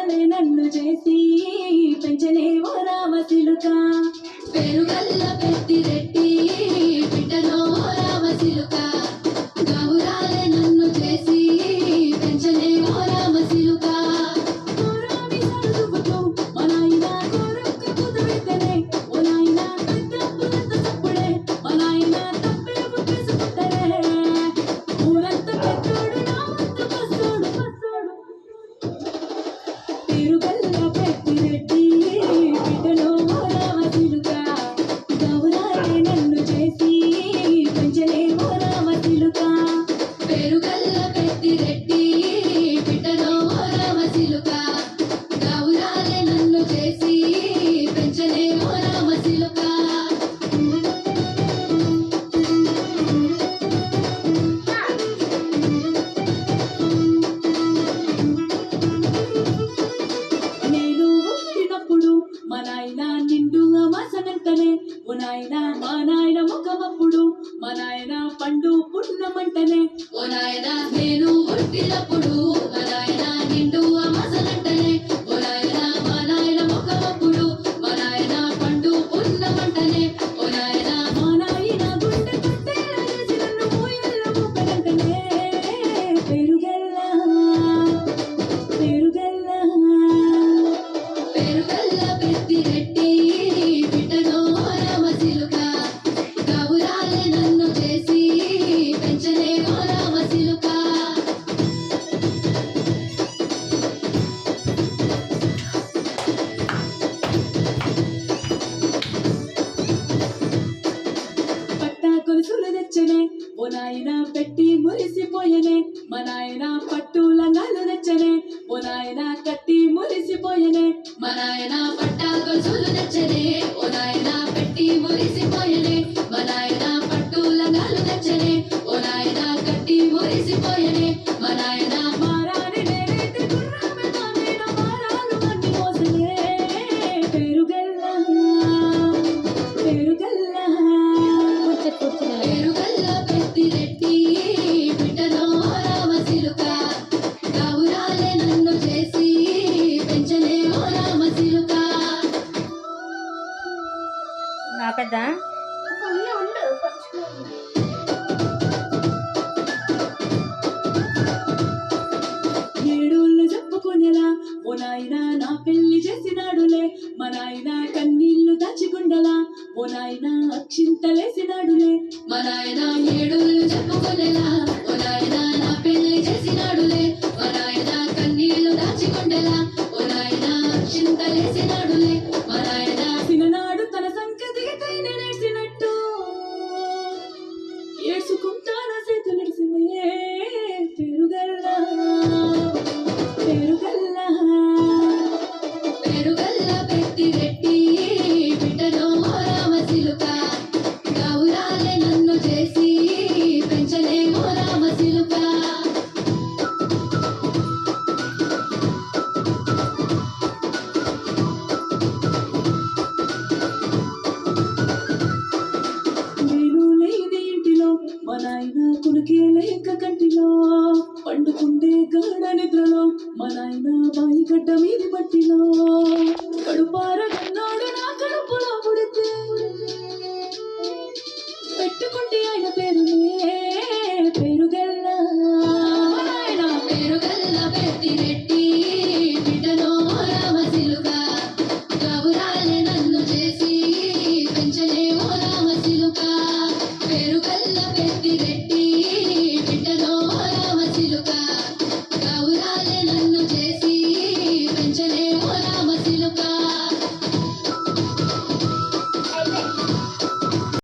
గౌరాలే నన్ను చేసి పెంచనే ఓ రామచిలుక పెరుగల్ల పెట్టి రెట్టి బిడ్డలో ఓ రామచిలుక గౌరాలే నన్ను చేసి పెంచనే ఓ రామచిలుక గౌరామి సరుదుపుతూ మా నాయన గోరొక్క కుదువెత్తనే ఓ నాయన పెద్దప్పులంత తప్పుడే మా నాయన తప్పే బుక్కేసుకుంటనే ఊరంత పెద్దోడు నా వంత పసోడు పెరుగల్ల పెట్టి రెట్టి బిడ్డలో ఓ రామచిలుక గౌరాలే నన్ను చేసి పెంచనే ఓ రామచిలుక పెరుగల్ల పెట్టి రెట్టి బిడ్డలో ఓ రామచిలుక గౌరాలే నన్ను చేసి పెంచనే ఓ రామచిలుక నేను పుట్టినప్పుడు మా నాయన నిండు అమాసనంటనే ఓ నాయన మా నాయన ముఖమప్పుడు మా నాయన పండు పుట్టినమంటనే ఓ నాయన నేను పుట్టినప్పుడు మా నాయన నిండు అమాసనంటనే ఓ నాయన మా నాయన ముఖమప్పుడు మా నాయన పండు పుట్టినమంటనే ఓ నాయన మా నాయన గుండె కట్టేలా చేసి నన్ను ఊయల్ల ఊపనంటనే పెరుగల్ల పెరుగల్ల పెరుగల్ల పెట్టి రెట్టి బిడ్డలో ఓ రామచిలుక గౌరాలే నన్ను చేసి పెంచనే ఓ రామచిలుక పట్టా గొలుసులు తెచ్చనే ఓ నాయన పెట్టి మురిసిపోయనే మా నాయన పట్టు లంగాలు తెచ్చనే ఓ నాయన కట్టి మురిసిపోయనే మా నాయన పట్టా గొలుసులు తెచ్చనే ఓ నాయన పెట్టి మురిసిపోయనే మా నాయన పట్టు లంగాలు తెచ్చనే ఓ నాయన కట్టి మురిసిపోయనే మా నాయన మారాని నేనైతే గుర్రమే నాయన మారాలు అన్ని మోసనే పెరుగల్ల పెరుగల్ల పెరుగల్ల పెట్టి రెట్టి బిడ్డలో ఓ రామచిలుక గౌరాలే నన్ను చేసి పెంచనే ఓ రామచిలుక నా పెద్ద ఏడోళ్ళు చెప్పుకునేలా ఓ నాయన నా పెళ్లి చేసినాడులే మా నాయన కన్నీళ్లు దాచిగుండలా ఓ నాయన అక్షింతలేసినాడులే మా నాయన ఏడోళ్ళు చెప్పుకునేలా ఓ నాయన నా పెళ్లి చేసినాడులే మా నాయన కన్నీళ్లు దాచిగుండలా ఓ నాయన అక్షింతలేసినాడులే మా నాయన సిననాడు తన సంకతికి తైన నేర్చినట్టు ఏడ్చుకుంటాన చేతులెడిసినే పెరుగల్ల పెరుగల్ల పెరుగల్ల పెట్టి రెట్టి బిడ్డలో ఓ రామచిలుక గౌరాలే నన్ను చేసి పెంచనే ఓ రామచిలుక నేను లేని ఇంటిలో మా నాయన కునికే లేక కంటిలో పండుకుంటే గాఢ నిద్రలో మా నాయన బాయి గడ్డ మీది మట్టిలో కడుపారగన్నాడు నా కడుపులో పుడితే పెట్టుకుంటే ఆయన పేరునే పెరుగల్ల ఆయన పెరుగల్ల పెట్టి రెట్టి బిడ్డలో ఓ రామచిలుక గౌరాలే నన్ను చేసి పెంచనే ఓ రామచిలుక పెరుగల్ల పెట్టి